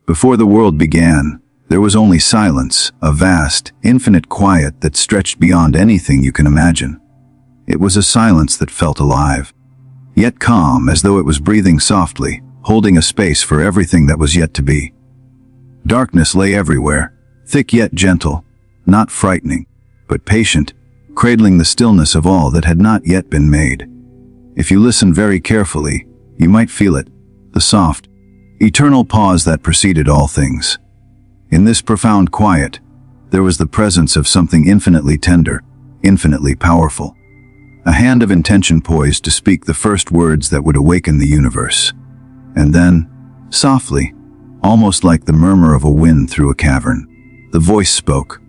Before the world began, there was only silence, a vast, infinite quiet that stretched beyond anything you can imagine. It was a silence that felt alive, yet calm, as though it was breathing softly, holding a space for everything that was yet to be. Darkness lay everywhere, thick yet gentle, not frightening, but patient, cradling the stillness of all that had not yet been made. If you listen very carefully, you might feel it, the soft, eternal pause that preceded all things. In this profound quiet, there was the presence of something infinitely tender, infinitely powerful. A hand of intention poised to speak the first words that would awaken the universe. And then, softly, almost like the murmur of a wind through a cavern, the voice spoke.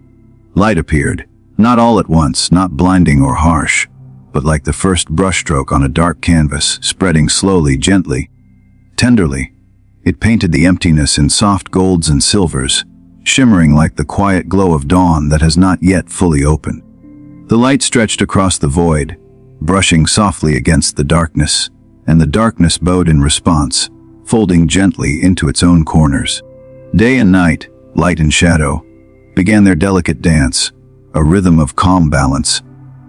Light appeared, not all at once, not blinding or harsh, but like the first brushstroke on a dark canvas, spreading slowly, gently, tenderly. It painted the emptiness in soft golds and silvers, shimmering like the quiet glow of dawn that has not yet fully opened. The light stretched across the void, brushing softly against the darkness, and the darkness bowed in response, folding gently into its own corners. Day and night, light and shadow, began their delicate dance, a rhythm of calm balance,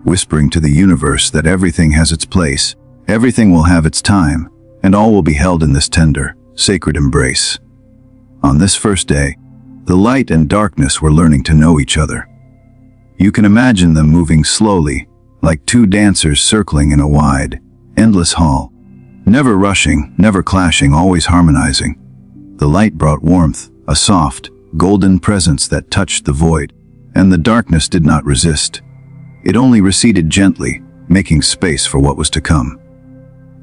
whispering to the universe that everything has its place, everything will have its time, and all will be held in this tender, sacred embrace. On this first day, the light and darkness were learning to know each other. You can imagine them moving slowly, like two dancers circling in a wide, endless hall. Never rushing, never clashing, always harmonizing. The light brought warmth, a soft, golden presence that touched the void, and the darkness did not resist. It only receded gently, making space for what was to come.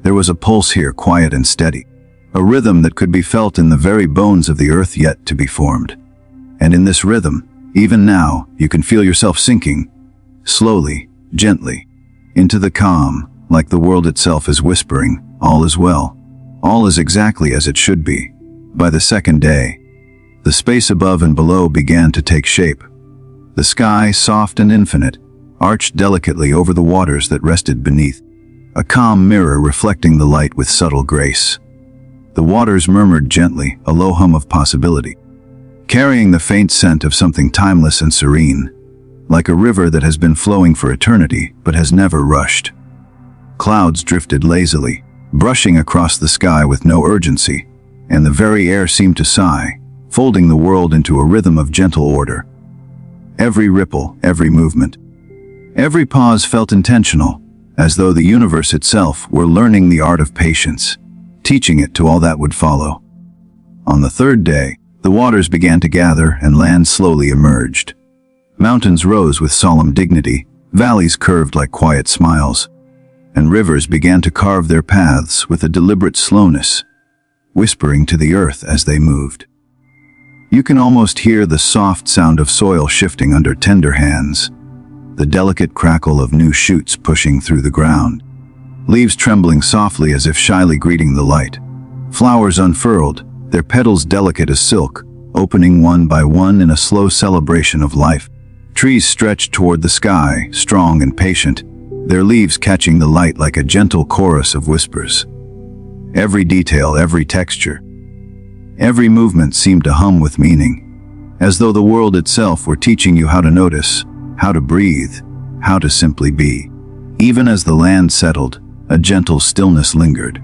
There was a pulse here, quiet and steady, a rhythm that could be felt in the very bones of the earth yet to be formed. And in this rhythm, even now, you can feel yourself sinking, slowly, gently, into the calm, like the world itself is whispering, all is well. All is exactly as it should be. By the second day, the space above and below began to take shape. The sky, soft and infinite, arched delicately over the waters that rested beneath, a calm mirror reflecting the light with subtle grace. The waters murmured gently, a low hum of possibility, carrying the faint scent of something timeless and serene, like a river that has been flowing for eternity but has never rushed. Clouds drifted lazily, brushing across the sky with no urgency, and the very air seemed to sigh, folding the world into a rhythm of gentle order. Every ripple, every movement, every pause felt intentional, as though the universe itself were learning the art of patience, teaching it to all that would follow. On the third day, the waters began to gather and land slowly emerged. Mountains rose with solemn dignity, valleys curved like quiet smiles, and rivers began to carve their paths with a deliberate slowness, whispering to the earth as they moved. You can almost hear the soft sound of soil shifting under tender hands, the delicate crackle of new shoots pushing through the ground, leaves trembling softly as if shyly greeting the light, flowers unfurled, their petals delicate as silk, opening one by one in a slow celebration of life. Trees stretched toward the sky, strong and patient, their leaves catching the light like a gentle chorus of whispers. Every detail, every texture, every movement seemed to hum with meaning, as though the world itself were teaching you how to notice, how to breathe, how to simply be. Even as the land settled, a gentle stillness lingered.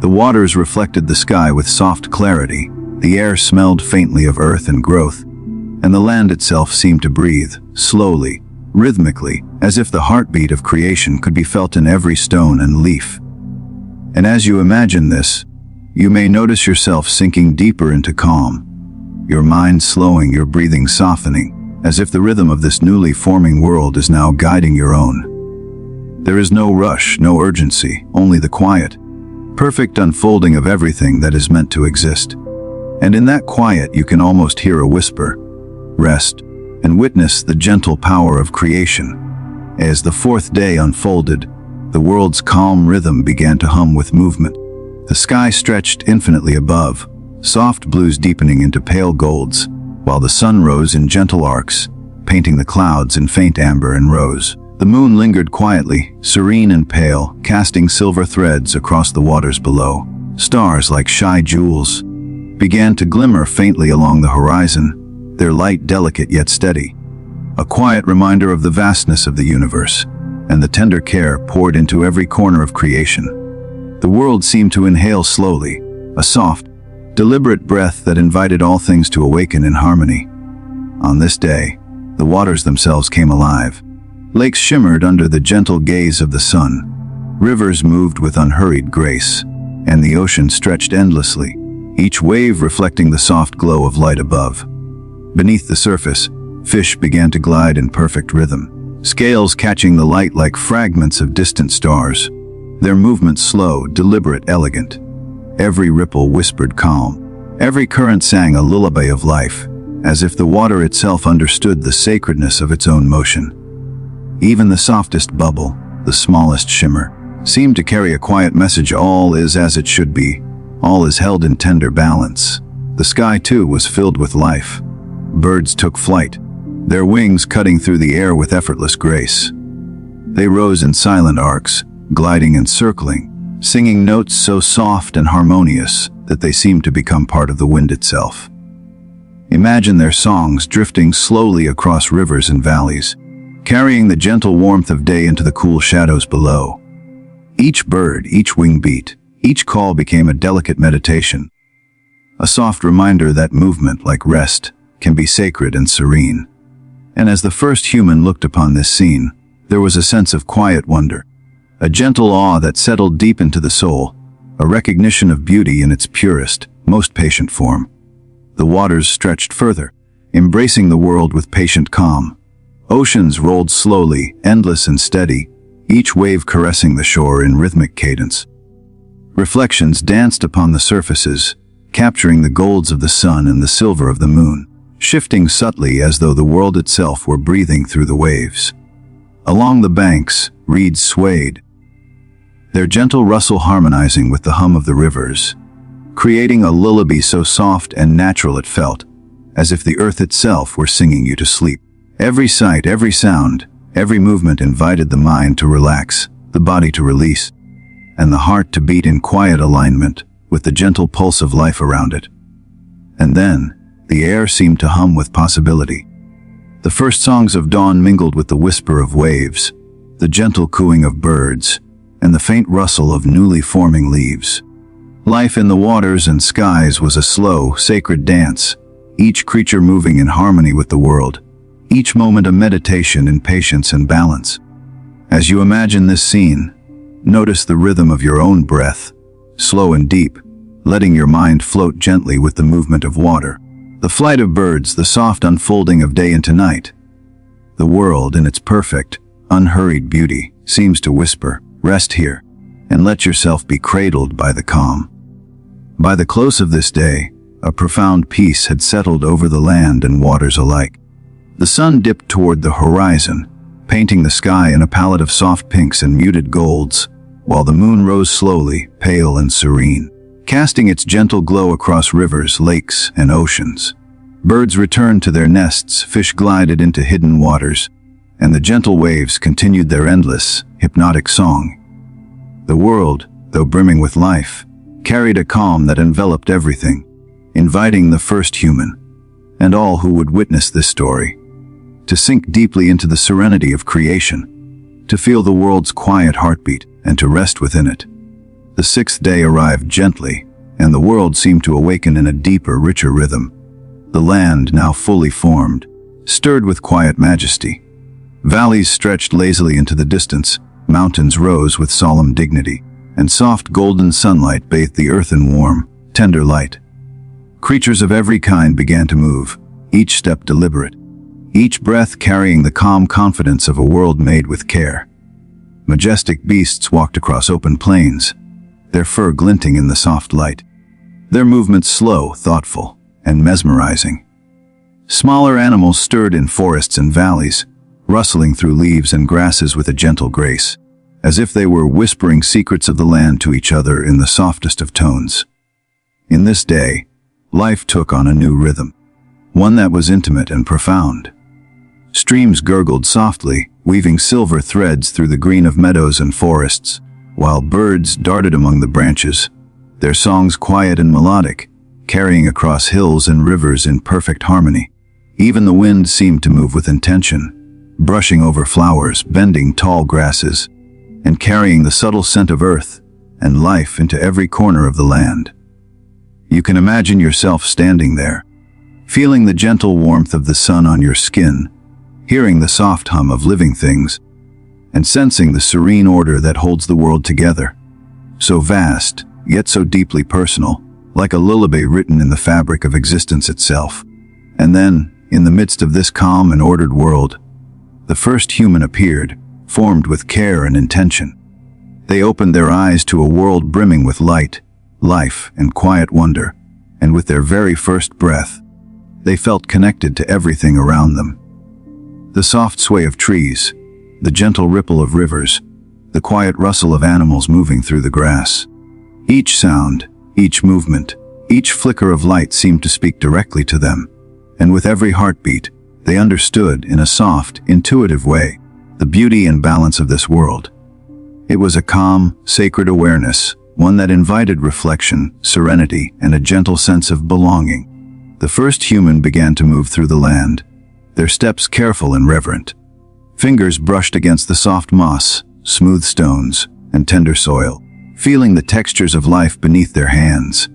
The waters reflected the sky with soft clarity, the air smelled faintly of earth and growth, and the land itself seemed to breathe, slowly, rhythmically, as if the heartbeat of creation could be felt in every stone and leaf. And as you imagine this, you may notice yourself sinking deeper into calm, your mind slowing, your breathing softening, as if the rhythm of this newly forming world is now guiding your own. There is no rush, no urgency, only the quiet, perfect unfolding of everything that is meant to exist. And in that quiet you can almost hear a whisper, rest, and witness the gentle power of creation. As the fourth day unfolded, the world's calm rhythm began to hum with movement. The sky stretched infinitely above, soft blues deepening into pale golds, while the sun rose in gentle arcs, painting the clouds in faint amber and rose. The moon lingered quietly, serene and pale, casting silver threads across the waters below. Stars like shy jewels, began to glimmer faintly along the horizon, their light delicate yet steady, a quiet reminder of the vastness of the universe and the tender care poured into every corner of creation. The world seemed to inhale slowly, a soft, deliberate breath that invited all things to awaken in harmony. On this day, the waters themselves came alive. Lakes shimmered under the gentle gaze of the sun, rivers moved with unhurried grace, and the ocean stretched endlessly, each wave reflecting the soft glow of light above. Beneath the surface, fish began to glide in perfect rhythm, scales catching the light like fragments of distant stars, their movements slow, deliberate, elegant. Every ripple whispered calm, every current sang a lullaby of life, as if the water itself understood the sacredness of its own motion. Even the softest bubble, the smallest shimmer, seemed to carry a quiet message: all is as it should be, all is held in tender balance. The sky, too, was filled with life. Birds took flight, their wings cutting through the air with effortless grace. They rose in silent arcs, gliding and circling, singing notes so soft and harmonious that they seemed to become part of the wind itself. Imagine their songs drifting slowly across rivers and valleys, carrying the gentle warmth of day into the cool shadows below. Each bird, each wing beat, each call became a delicate meditation, a soft reminder that movement, like rest, can be sacred and serene. And as the first human looked upon this scene, there was a sense of quiet wonder, a gentle awe that settled deep into the soul, a recognition of beauty in its purest, most patient form. The waters stretched further, embracing the world with patient calm. Oceans rolled slowly, endless and steady, each wave caressing the shore in rhythmic cadence. Reflections danced upon the surfaces, capturing the golds of the sun and the silver of the moon, shifting subtly as though the world itself were breathing through the waves. Along the banks, reeds swayed, their gentle rustle harmonizing with the hum of the rivers, creating a lullaby so soft and natural it felt, as if the earth itself were singing you to sleep. Every sight, every sound, every movement invited the mind to relax, the body to release, and the heart to beat in quiet alignment with the gentle pulse of life around it. And then, the air seemed to hum with possibility. The first songs of dawn mingled with the whisper of waves, the gentle cooing of birds, and the faint rustle of newly forming leaves. Life in the waters and skies was a slow, sacred dance, each creature moving in harmony with the world, each moment a meditation in patience and balance. As you imagine this scene, notice the rhythm of your own breath, slow and deep, letting your mind float gently with the movement of water, the flight of birds, the soft unfolding of day into night. The world, in its perfect, unhurried beauty, seems to whisper, "Rest here, and let yourself be cradled by the calm." By the close of this day, a profound peace had settled over the land and waters alike. The sun dipped toward the horizon, painting the sky in a palette of soft pinks and muted golds, while the moon rose slowly, pale and serene, casting its gentle glow across rivers, lakes, and oceans. Birds returned to their nests, fish glided into hidden waters, and the gentle waves continued their endless, hypnotic song. The world, though brimming with life, carried a calm that enveloped everything, inviting the first human, and all who would witness this story, to sink deeply into the serenity of creation, to feel the world's quiet heartbeat, and to rest within it. The sixth day arrived gently, and the world seemed to awaken in a deeper, richer rhythm. The land, now fully formed, stirred with quiet majesty. Valleys stretched lazily into the distance, mountains rose with solemn dignity, and soft golden sunlight bathed the earth in warm, tender light. Creatures of every kind began to move, each step deliberate, each breath carrying the calm confidence of a world made with care. Majestic beasts walked across open plains, their fur glinting in the soft light, their movements slow, thoughtful, and mesmerizing. Smaller animals stirred in forests and valleys, rustling through leaves and grasses with a gentle grace, as if they were whispering secrets of the land to each other in the softest of tones. In this day, life took on a new rhythm, one that was intimate and profound. Streams gurgled softly, weaving silver threads through the green of meadows and forests, while birds darted among the branches, their songs quiet and melodic, carrying across hills and rivers in perfect harmony. Even the wind seemed to move with intention, brushing over flowers, bending tall grasses, and carrying the subtle scent of earth and life into every corner of the land. You can imagine yourself standing there, feeling the gentle warmth of the sun on your skin, hearing the soft hum of living things, and sensing the serene order that holds the world together. So vast, yet so deeply personal, like a lullaby written in the fabric of existence itself. And then, in the midst of this calm and ordered world, the first human appeared, formed with care and intention. They opened their eyes to a world brimming with light, life, and quiet wonder, and with their very first breath, they felt connected to everything around them. The soft sway of trees, the gentle ripple of rivers, the quiet rustle of animals moving through the grass. Each sound, each movement, each flicker of light seemed to speak directly to them, and with every heartbeat, they understood in a soft, intuitive way the beauty and balance of this world. It was a calm, sacred awareness, one that invited reflection, serenity, and a gentle sense of belonging. The first human began to move through the land, their steps careful and reverent. Fingers brushed against the soft moss, smooth stones, and tender soil, feeling the textures of life beneath their hands.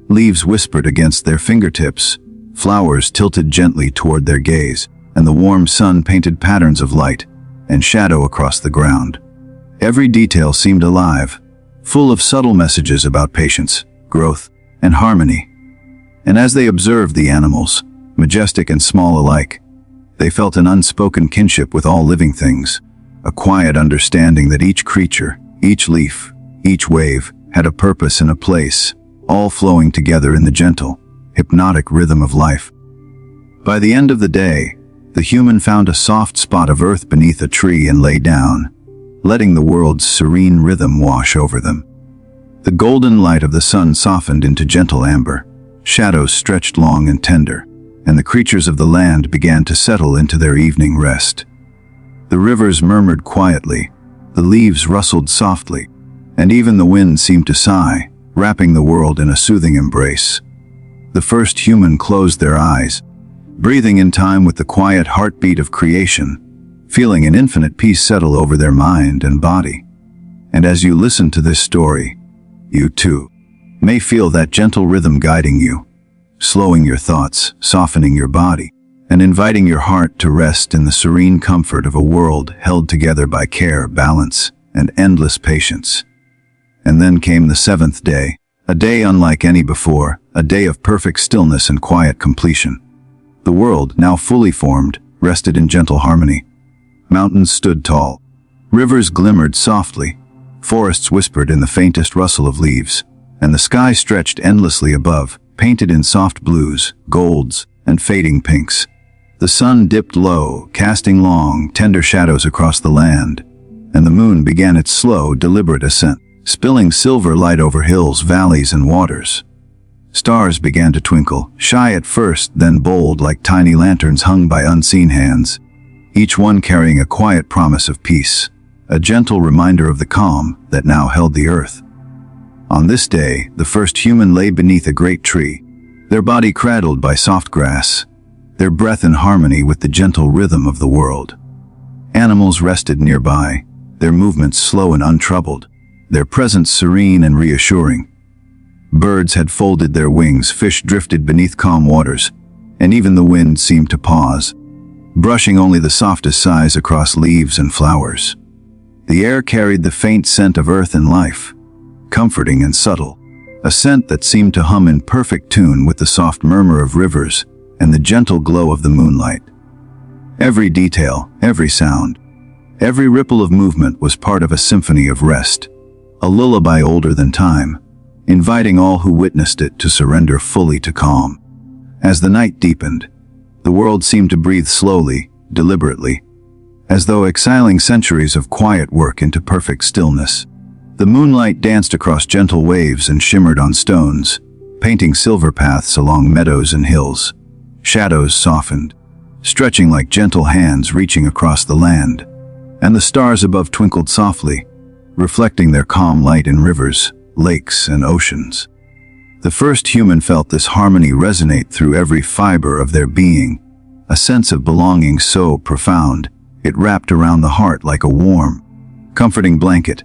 Leaves whispered against their fingertips, flowers tilted gently toward their gaze, and the warm sun painted patterns of light and shadow across the ground. Every detail seemed alive, full of subtle messages about patience, growth, and harmony. And as they observed the animals, majestic and small alike, they felt an unspoken kinship with all living things, a quiet understanding that each creature, each leaf, each wave had a purpose and a place, all flowing together in the gentle, hypnotic rhythm of life. By the end of the day, the human found a soft spot of earth beneath a tree and lay down, letting the world's serene rhythm wash over them. The golden light of the sun softened into gentle amber, shadows stretched long and tender, and the creatures of the land began to settle into their evening rest. The rivers murmured quietly, the leaves rustled softly, and even the wind seemed to sigh, wrapping the world in a soothing embrace. The first human closed their eyes, breathing in time with the quiet heartbeat of creation, feeling an infinite peace settle over their mind and body. And as you listen to this story, you too may feel that gentle rhythm guiding you, slowing your thoughts, softening your body, and inviting your heart to rest in the serene comfort of a world held together by care, balance, and endless patience. And then came the seventh day, a day unlike any before, a day of perfect stillness and quiet completion. The world, now fully formed, rested in gentle harmony. Mountains stood tall, rivers glimmered softly, forests whispered in the faintest rustle of leaves, and the sky stretched endlessly above, painted in soft blues, golds, and fading pinks. The sun dipped low, casting long, tender shadows across the land, and the moon began its slow, deliberate ascent, spilling silver light over hills, valleys, and waters. Stars began to twinkle, shy at first, then bold like tiny lanterns hung by unseen hands, each one carrying a quiet promise of peace, a gentle reminder of the calm that now held the earth. On this day, the first human lay beneath a great tree, their body cradled by soft grass, their breath in harmony with the gentle rhythm of the world. Animals rested nearby, their movements slow and untroubled, their presence serene and reassuring. Birds had folded their wings, fish drifted beneath calm waters, and even the wind seemed to pause, brushing only the softest sighs across leaves and flowers. The air carried the faint scent of earth and life, comforting and subtle, a scent that seemed to hum in perfect tune with the soft murmur of rivers and the gentle glow of the moonlight. Every detail, every sound, every ripple of movement was part of a symphony of rest, a lullaby older than time, inviting all who witnessed it to surrender fully to calm. As the night deepened, the world seemed to breathe slowly, deliberately, as though exiling centuries of quiet work into perfect stillness. The moonlight danced across gentle waves and shimmered on stones, painting silver paths along meadows and hills. Shadows softened, stretching like gentle hands reaching across the land, and the stars above twinkled softly, reflecting their calm light in rivers, lakes, and oceans. The first human felt this harmony resonate through every fiber of their being, a sense of belonging so profound, it wrapped around the heart like a warm, comforting blanket.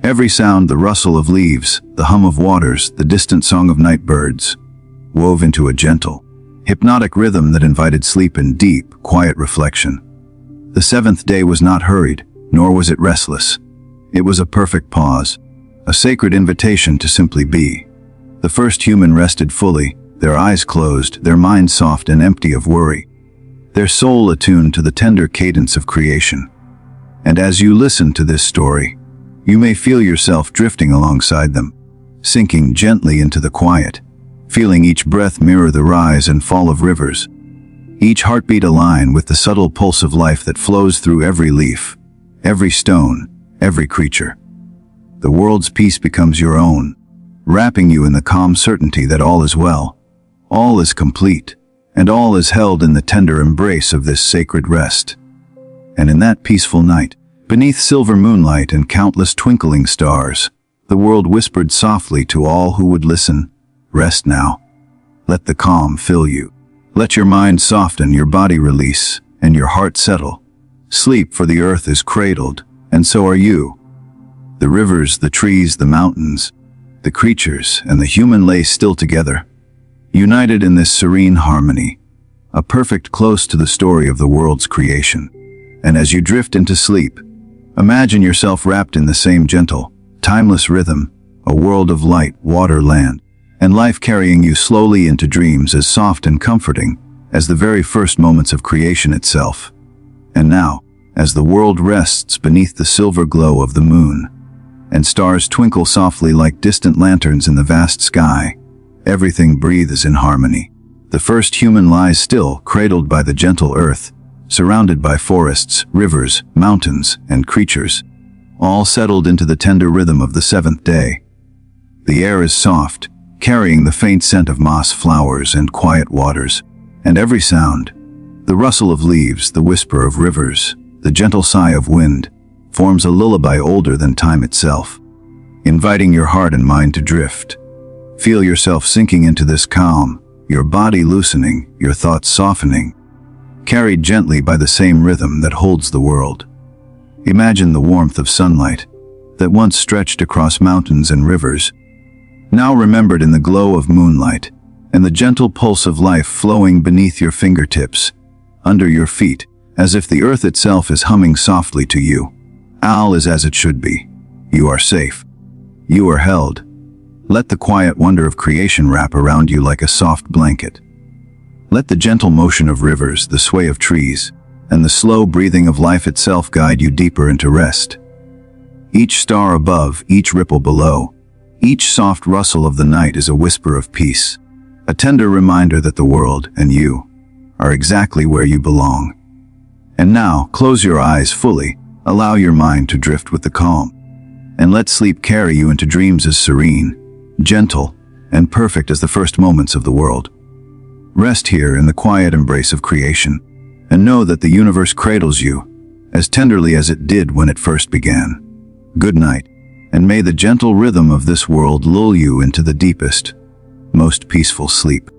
Every sound, the rustle of leaves, the hum of waters, the distant song of night birds, wove into a gentle, hypnotic rhythm that invited sleep and deep, quiet reflection. The seventh day was not hurried, nor was it restless. It was a perfect pause, a sacred invitation to simply be. The first human rested fully, their eyes closed, their mind soft and empty of worry, their soul attuned to the tender cadence of creation. And as you listen to this story, you may feel yourself drifting alongside them, sinking gently into the quiet, feeling each breath mirror the rise and fall of rivers, each heartbeat align with the subtle pulse of life that flows through every leaf, every stone, every creature. The world's peace becomes your own, wrapping you in the calm certainty that all is well, all is complete, and all is held in the tender embrace of this sacred rest. And in that peaceful night, beneath silver moonlight and countless twinkling stars, the world whispered softly to all who would listen, "Rest now. Let the calm fill you. Let your mind soften, your body release, and your heart settle. Sleep, for the earth is cradled, and so are you." The rivers, the trees, the mountains, the creatures, and the human lay still together, united in this serene harmony, a perfect close to the story of the world's creation. And as you drift into sleep, imagine yourself wrapped in the same gentle, timeless rhythm, a world of light, water, land, and life carrying you slowly into dreams as soft and comforting as the very first moments of creation itself. And now, as the world rests beneath the silver glow of the moon, and stars twinkle softly like distant lanterns in the vast sky, everything breathes in harmony. The first human lies still, cradled by the gentle earth, surrounded by forests, rivers, mountains, and creatures, all settled into the tender rhythm of the seventh day. The air is soft, carrying the faint scent of moss, flowers, and quiet waters, and every sound, the rustle of leaves, the whisper of rivers, the gentle sigh of wind, forms a lullaby older than time itself, inviting your heart and mind to drift. Feel yourself sinking into this calm, your body loosening, your thoughts softening, carried gently by the same rhythm that holds the world. Imagine the warmth of sunlight that once stretched across mountains and rivers, now remembered in the glow of moonlight, and the gentle pulse of life flowing beneath your fingertips, under your feet, as if the earth itself is humming softly to you. All is as it should be. You are safe. You are held. Let the quiet wonder of creation wrap around you like a soft blanket. Let the gentle motion of rivers, the sway of trees, and the slow breathing of life itself guide you deeper into rest. Each star above, each ripple below, each soft rustle of the night is a whisper of peace, a tender reminder that the world, and you, are exactly where you belong. And now, close your eyes fully, allow your mind to drift with the calm, and let sleep carry you into dreams as serene, gentle, and perfect as the first moments of the world. Rest here in the quiet embrace of creation, and know that the universe cradles you as tenderly as it did when it first began. Good night, and may the gentle rhythm of this world lull you into the deepest, most peaceful sleep.